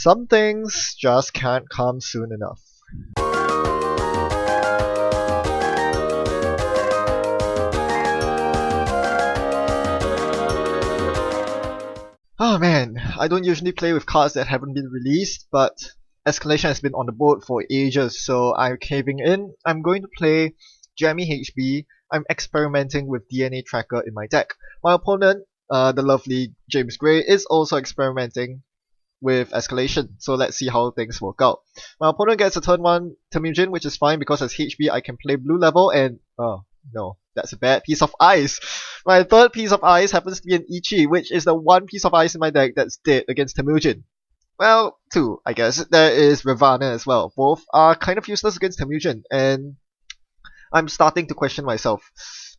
Some things just can't come soon enough. Oh man, I don't usually play with cards that haven't been released, but Escalation has been on the board for ages, so I'm caving in. I'm going to play Jammy HB. I'm experimenting with DNA Tracker in my deck. My opponent, the lovely James Gray, is also experimenting with Escalation, so let's see how things work out. My opponent gets a turn 1 Temujin, which is fine because as HB I can play blue level and... oh no, that's a bad piece of ice. My third piece of ice happens to be an Ichi, which is the one piece of ice in my deck that's dead against Temujin. Well, two, I guess. There is Ravana as well. Both are kind of useless against Temujin, and I'm starting to question myself.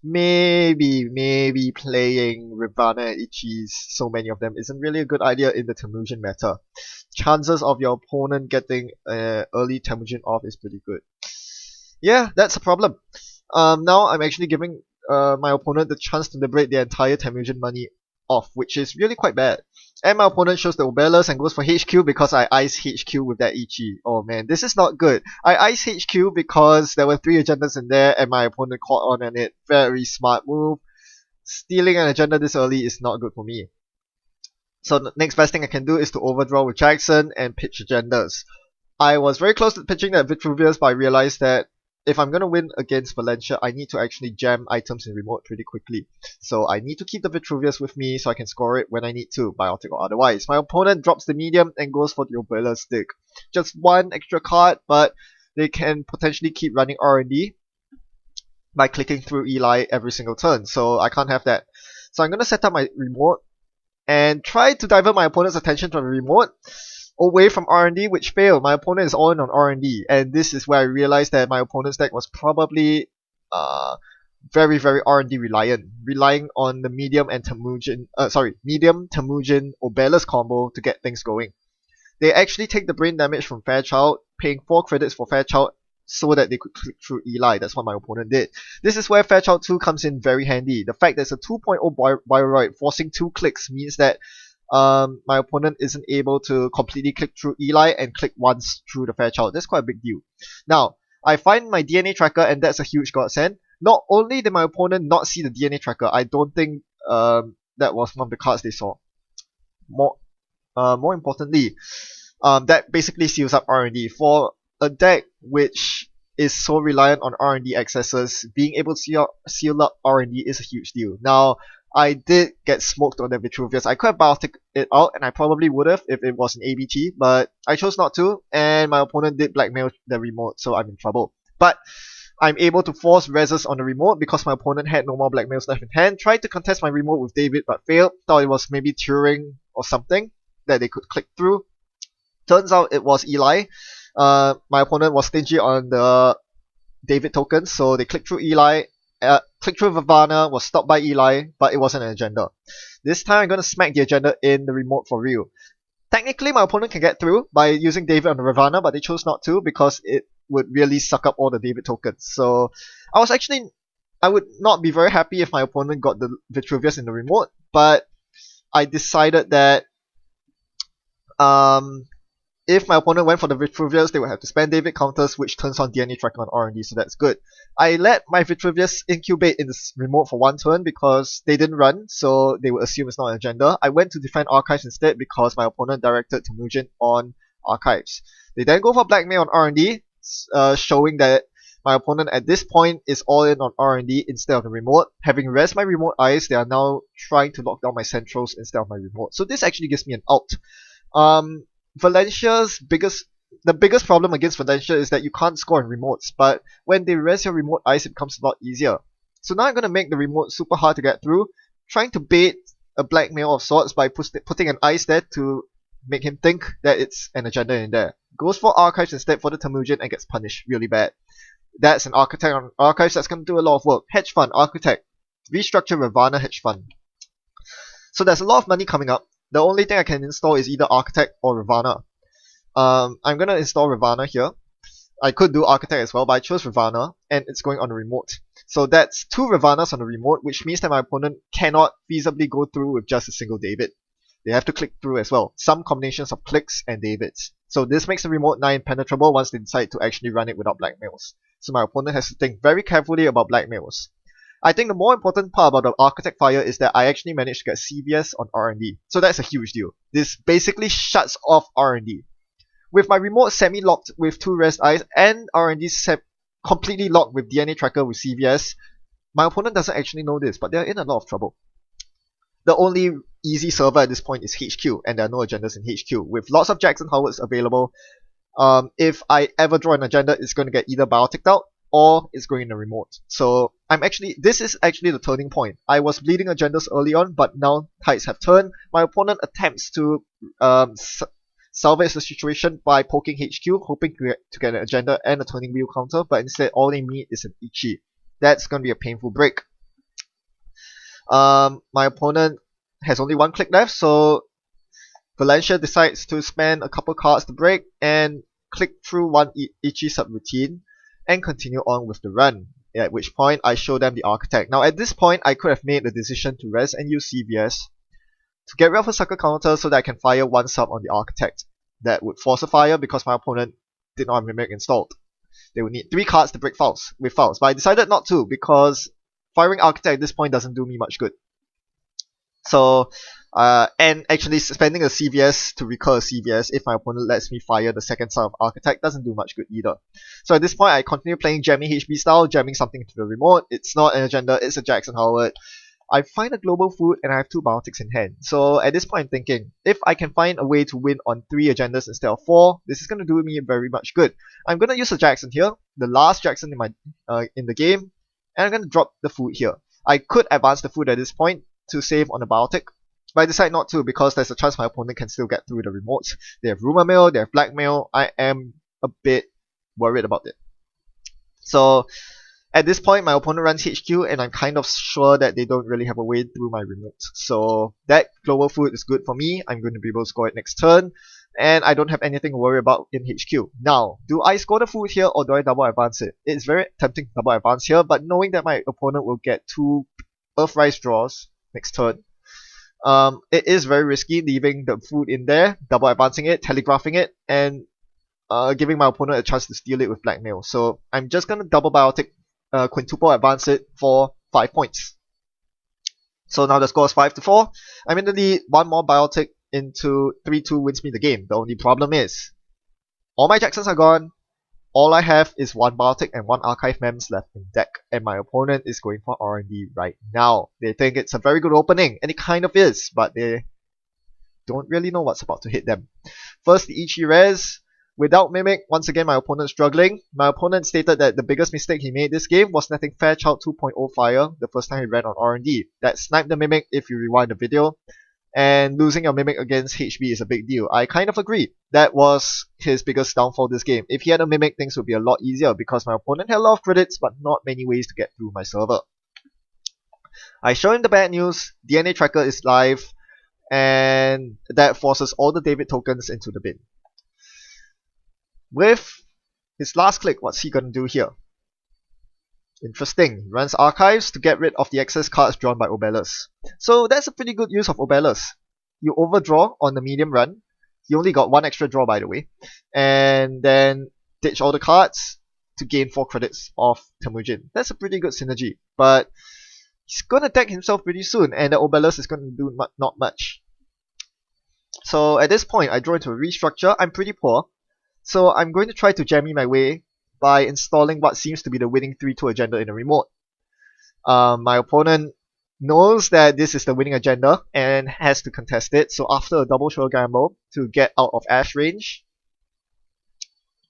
Maybe playing Ravana and Ichis, so many of them, isn't really a good idea in the Temujin meta. Chances of your opponent getting early Temujin off is pretty good. Yeah, that's a problem. Now I'm actually giving my opponent the chance to liberate the entire Temujin money off, which is really quite bad. And my opponent shows the Obelis and goes for HQ because I ice HQ with that Ichi. Oh man, this is not good. I ice HQ because there were 3 agendas in there and my opponent caught on it. Very smart move. Stealing an agenda this early is not good for me. So the next best thing I can do is to overdraw with Jackson and pitch agendas. I was very close to pitching that Vitruvius, but I realized that if I'm going to win against Valencia, I need to actually jam items in remote pretty quickly. So I need to keep the Vitruvius with me so I can score it when I need to, biotic or otherwise. My opponent drops the medium and goes for the Obela stick. Just one extra card, but they can potentially keep running R&D by clicking through Eli every single turn. So I can't have that. So I'm going to set up my remote and try to divert my opponent's attention from the remote away from R&D, which failed. My opponent is all in on R&D, and this is where I realized that my opponent's deck was probably very R&D reliant, relying on the medium and Temujin, medium Temujin Obelis combo to get things going. They actually take the brain damage from Fairchild, paying 4 credits for Fairchild so that they could click through Eli. That's what my opponent did. This is where Fairchild 2 comes in very handy. The fact that it's a 2.0 Bioroid forcing 2 clicks means that my opponent isn't able to completely click through Eli and click once through the Fairchild. That's quite a big deal. Now, I find my DNA tracker and that's a huge godsend. Not only did my opponent not see the DNA tracker, I don't think that was one of the cards they saw. More importantly, that basically seals up R&D. For a deck which is so reliant on R&D accesses, being able to seal up R&D is a huge deal. Now, I did get smoked on the Vitruvius. I could have biotic it out, and I probably would have if it was an ABT, but I chose not to, and my opponent did blackmail the remote, so I'm in trouble. But I'm able to force reses on the remote because my opponent had no more blackmails left in hand. Tried to contest my remote with David, but failed. Thought it was maybe Turing or something that they could click through. Turns out it was Eli. My opponent was stingy on the David tokens, so they clicked through Eli. Click through Vavana was stopped by Eli, but it wasn't an agenda. This time I'm going to smack the agenda in the remote for real. Technically my opponent can get through by using David on the Ravana, but they chose not to because it would really suck up all the David tokens. So I would not be very happy if my opponent got the Vitruvius in the remote, but I decided that if my opponent went for the Vitruvius, they would have to spend David counters, which turns on DNA Tracker on R&D, so that's good. I let my Vitruvius incubate in this remote for 1 turn because they didn't run, so they would assume it's not an agenda. I went to defend Archives instead because my opponent directed Temujin on Archives. They then go for blackmail on R&D, showing that my opponent at this point is all in on R&D instead of the remote. Having res my remote eyes, they are now trying to lock down my centrals instead of my remote. So this actually gives me an out. The biggest problem against Valencia is that you can't score in remotes, but when they res your remote ice, it becomes a lot easier. So now I'm going to make the remote super hard to get through, trying to bait a blackmail of sorts by putting an ice there to make him think that it's an agenda in there. Goes for Archives instead for the Temujin and gets punished really bad. That's an Architect on Archives that's going to do a lot of work. Hedge Fund, Architect, restructure Ravana Hedge Fund. So there's a lot of money coming up. The only thing I can install is either Architect or Ravana. I'm going to install Ravana here. I could do Architect as well, but I chose Ravana, and it's going on the remote. So that's 2 Ravanas on the remote, which means that my opponent cannot feasibly go through with just a single David. They have to click through as well. Some combinations of clicks and Davids. So this makes the remote now impenetrable once they decide to actually run it without blackmails. So my opponent has to think very carefully about blackmails. I think the more important part about the Architect Fire is that I actually managed to get CVS on R&D. So that's a huge deal. This basically shuts off R&D. With my remote semi-locked with 2 rest eyes and R&D completely locked with DNA Tracker with CVS, my opponent doesn't actually know this, but they're in a lot of trouble. The only easy server at this point is HQ, and there are no agendas in HQ. With lots of Jackson Howards available, if I ever draw an agenda, it's going to get either bioticked out or it's going in a remote. So this is actually the turning point. I was bleeding agendas early on, but now tides have turned. My opponent attempts to salvage the situation by poking HQ, hoping to get an agenda and a turning wheel counter, but instead all they meet is an Ichi. That's going to be a painful break. My opponent has only 1 click left, so Valencia decides to spend a couple cards to break and click through 1 Ichi subroutine and continue on with the run, at which point I show them the Architect. Now at this point, I could have made the decision to res and use CVS to get rid of a sucker counter so that I can fire 1 sub on the Architect. That would force a fire because my opponent did not have Mimic installed. They would need 3 cards to break fouls, but I decided not to because firing Architect at this point doesn't do me much good. So, and actually spending a CVS to recur a CVS if my opponent lets me fire the second side of Architect doesn't do much good either. So at this point, I continue playing jamming HB style, jamming something into the remote. It's not an agenda, it's a Jackson Howard. I find a global food and I have 2 biotics in hand. So at this point I'm thinking, if I can find a way to win on 3 agendas instead of 4, this is going to do me very much good. I'm going to use a Jackson here, the last Jackson in the game, and I'm going to drop the food here. I could advance the food at this point to save on the biotic, but I decide not to because there's a chance my opponent can still get through the remotes. They have rumor mill, they have blackmail. I am a bit worried about it. So at this point, my opponent runs HQ, and I'm kind of sure that they don't really have a way through my remote. So that global food is good for me. I'm going to be able to score it next turn, and I don't have anything to worry about in HQ. Now, do I score the food here or do I double advance it? It's very tempting to double advance here, but knowing that my opponent will get 2 Earthrise draws next turn, it is very risky leaving the food in there, double advancing it, telegraphing it, and giving my opponent a chance to steal it with blackmail. So I'm just going to double biotic, quintuple advance it for 5 points. So now the score is 5-4. I'm in the lead. 1 more biotic into 3-2 wins me the game. The only problem is all my Jacksons are gone. All I have is 1 biotic and 1 archive mems left in deck, and my opponent is going for R&D right now. They think it's a very good opening, and it kind of is, but they don't really know what's about to hit them. First, the Ichi res. Without Mimic, once again my opponent struggling. My opponent stated that the biggest mistake he made this game was letting Fairchild 2.0 fire the first time he ran on R&D. That sniped the Mimic if you rewind the video, and losing your Mimic against HB is a big deal. I kind of agree. That was his biggest downfall this game. If he had a Mimic, things would be a lot easier because my opponent had a lot of credits but not many ways to get through my server. I show him the bad news. DNA Tracker is live, and that forces all the David tokens into the bin. With his last click, what's he gonna do here? Interesting. He runs archives to get rid of the excess cards drawn by Obelus. So that's a pretty good use of Obelus. You overdraw on the medium run. He only got 1 extra draw, by the way. And then ditch all the cards to gain 4 credits of Temujin. That's a pretty good synergy. But he's gonna deck himself pretty soon, and the Obelus is gonna do not much. So at this point, I draw into a restructure. I'm pretty poor. So I'm going to try to jammy my way by installing what seems to be the winning 3-2 agenda in a remote. My opponent knows that this is the winning agenda and has to contest it. So after a double sure gamble to get out of Ash range,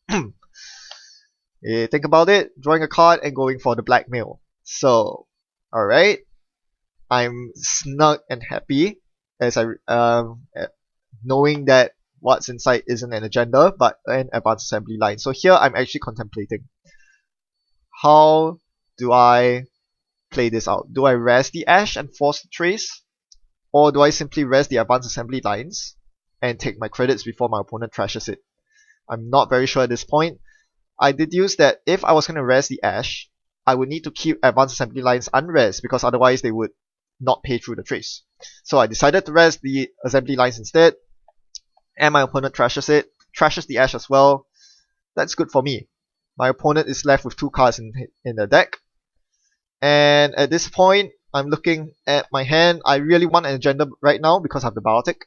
think about it, drawing a card and going for the blackmail. So, alright, I'm snug and happy as knowing that what's inside isn't an agenda, but an advanced assembly line. So here I'm actually contemplating, how do I play this out? Do I res the Ash and force the trace? Or do I simply res the advanced assembly lines and take my credits before my opponent trashes it? I'm not very sure at this point. I deduce that if I was going to res the Ash, I would need to keep advanced assembly lines unres because otherwise they would not pay through the trace. So I decided to res the assembly lines instead, and my opponent trashes the Ash as well. That's good for me. My opponent is left with 2 cards in the deck, and at this point, I'm looking at my hand. I really want an agenda right now because I have the Biotic.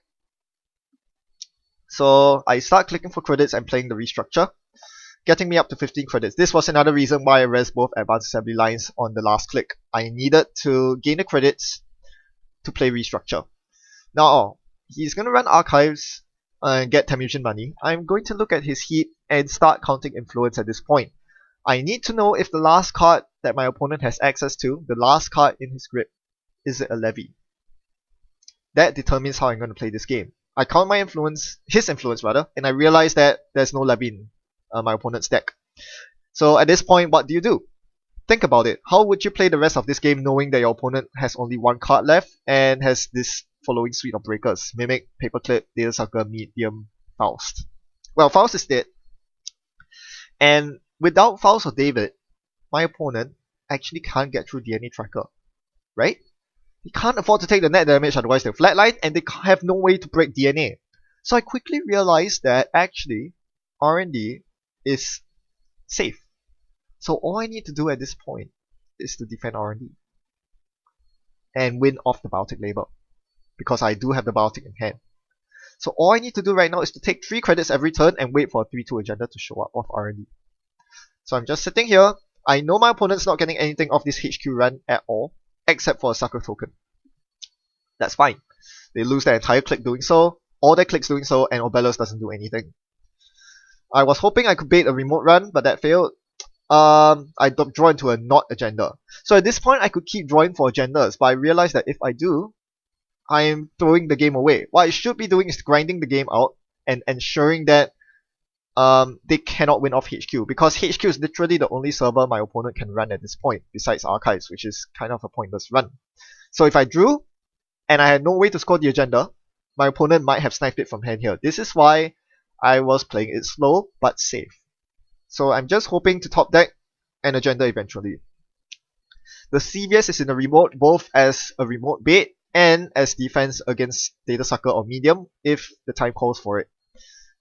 So I start clicking for credits and playing the restructure, getting me up to 15 credits. This was another reason why I res both advanced assembly lines on the last click. I needed to gain the credits to play restructure. Now, he's going to run archives and get Tamusian money. I'm going to look at his heat and start counting influence at this point. I need to know if the last card that my opponent has access to, the last card in his grip, is it a levy? That determines how I'm going to play this game. I count my influence, his influence rather, and I realize that there's no levy in my opponent's deck. So at this point, what do? Think about it. How would you play the rest of this game knowing that your opponent has only 1 card left and has this following suite of breakers? Mimic, Paperclip, Data Sucker, Medium, Faust. Well, Faust is dead. And without Faust or David, my opponent actually can't get through DNA Tracker. Right? He can't afford to take the net damage, otherwise they'll flatline, and they have no way to break DNA. So I quickly realized that actually R&D is safe. So all I need to do at this point is to defend R&D and win off the Biotic label, because I do have the Biotic in hand. So all I need to do right now is to take 3 credits every turn and wait for a 3-2 agenda to show up off R&D. So I'm just sitting here. I know my opponent's not getting anything off this HQ run at all, except for a sucker token. That's fine. They lose their entire click doing so, all their clicks doing so, and Obelos doesn't do anything. I was hoping I could bait a remote run, but that failed. I draw into a not agenda. So at this point, I could keep drawing for agendas, but I realized that if I do, I am throwing the game away. What I should be doing is grinding the game out and ensuring that they cannot win off HQ, because HQ is literally the only server my opponent can run at this point, besides Archives, which is kind of a pointless run. So if I drew, and I had no way to score the agenda, my opponent might have sniped it from hand here. This is why I was playing it slow, but safe. So I'm just hoping to top deck an agenda eventually. The CVS is in the remote, both as a remote bait and as defense against Data Sucker or Medium, if the time calls for it.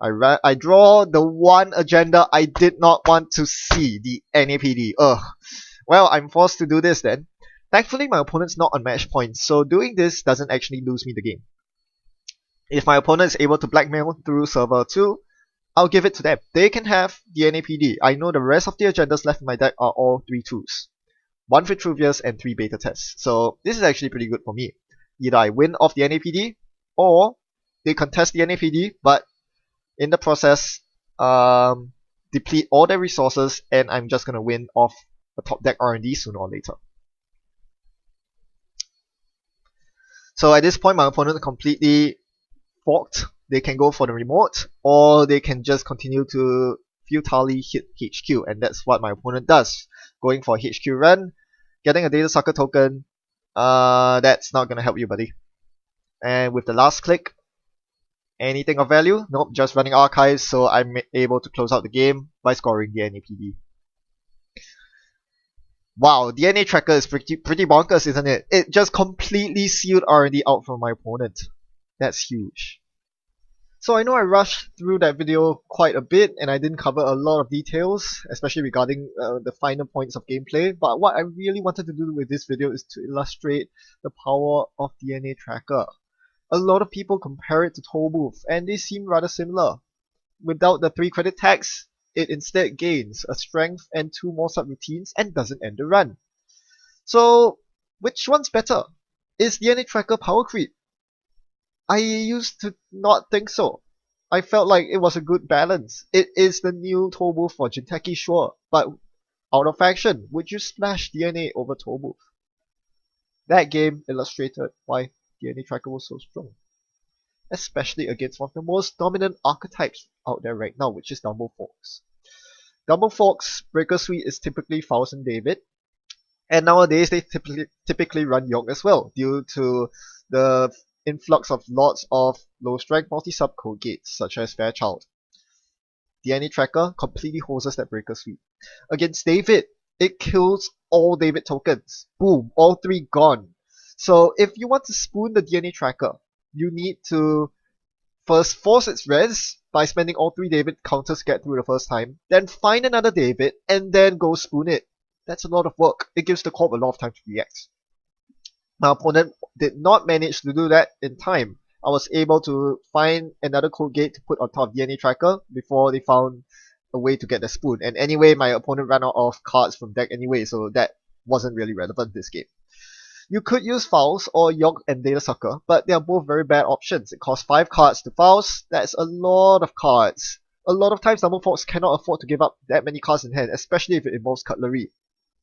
I draw the one agenda I did not want to see, the NAPD. Ugh. Well, I'm forced to do this then. Thankfully, my opponent's not on match points, so doing this doesn't actually lose me the game. If my opponent is able to blackmail through server 2, I'll give it to them. They can have the NAPD. I know the rest of the agendas left in my deck are all 3 2s. 1 Vitruvius and 3 beta tests. So this is actually pretty good for me. Either I win off the NAPD, or they contest the NAPD, but in the process, deplete all their resources, and I'm just gonna win off a top deck R&D sooner or later. So at this point, my opponent is completely forked. They can go for the remote, or they can just continue to futilely hit HQ, and that's what my opponent does. Going for a HQ run, getting a Data Sucker token, that's not gonna help you, buddy. And with the last click, anything of value? Nope, just running archives, so I'm able to close out the game by scoring the NAPD. Wow, DNA Tracker is pretty bonkers, isn't it? It just completely sealed R&D out from my opponent. That's huge. So I know I rushed through that video quite a bit and I didn't cover a lot of details, especially regarding the finer points of gameplay, but what I really wanted to do with this video is to illustrate the power of DNA Tracker. A lot of people compare it to Toll Booth, and they seem rather similar. Without the 3 credit tags, it instead gains a strength and 2 more subroutines and doesn't end the run. So, which one's better? Is DNA Tracker power creep? I used to not think so. I felt like it was a good balance. It is the new Toll Booth for Jinteki, sure, but out of faction, would you splash DNA over Toll Booth? That game illustrated why DNA Tracker was so strong, especially against one of the most dominant archetypes out there right now, which is Dumble Fox. Dumble Fox Breaker Suite is typically Faust and David, and nowadays they typically run York as well, due to the influx of lots of low strength multi-sub code gates, such as Fairchild. DNA Tracker completely hoses that Breaker Suite. Against David, it kills all David tokens. Boom, all 3 gone. So if you want to spoon the DNA tracker, you need to first force its res by spending all 3 David counters to get through the first time, then find another David, and then go spoon it. That's a lot of work. It gives the corp a lot of time to react. My opponent did not manage to do that in time. I was able to find another code gate to put on top of DNA tracker before they found a way to get the spoon. And anyway, my opponent ran out of cards from deck anyway, so that wasn't really relevant this game. You could use Fouls or York and Data Sucker, but they are both very bad options. It costs 5 cards to Fouls. That's a lot of cards. A lot of times Double Fox cannot afford to give up that many cards in hand, especially if it involves cutlery.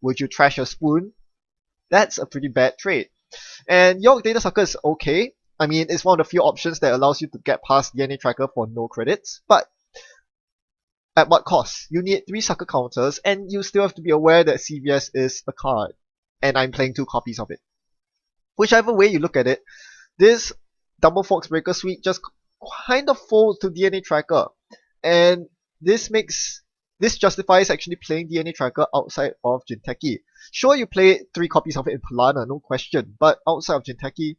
Would you trash your spoon? That's a pretty bad trade. And York Data Sucker is okay. I mean, it's one of the few options that allows you to get past DNA Tracker for no credits, but at what cost? You need 3 sucker counters, and you still have to be aware that CVS is a card, and I'm playing 2 copies of it. Whichever way you look at it, this Double Fox Breaker Suite just kind of folds to DNA Tracker, and this justifies actually playing DNA Tracker outside of Jinteki. Sure, you play 3 copies of it in Polana, no question, but outside of Jinteki,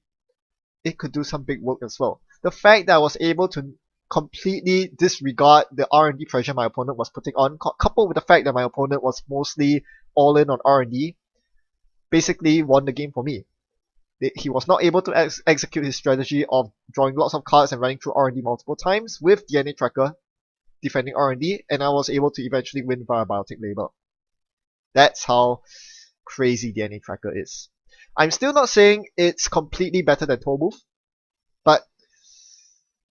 it could do some big work as well. The fact that I was able to completely disregard the R&D pressure my opponent was putting on, coupled with the fact that my opponent was mostly all in on R&D, basically won the game for me. He was not able to execute his strategy of drawing lots of cards and running through R&D multiple times with DNA Tracker defending R&D, and I was able to eventually win via Biotic Label. That's how crazy DNA Tracker is. I'm still not saying it's completely better than Tollbooth, but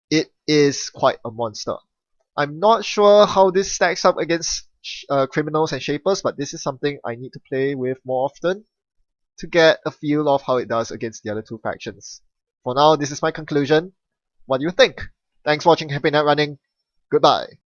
it is quite a monster. I'm not sure how this stacks up against Criminals and Shapers, but this is something I need to play with more often to get a feel of how it does against the other 2 factions. For now, this is my conclusion. What do you think? Thanks for watching Happy Night Running. Goodbye.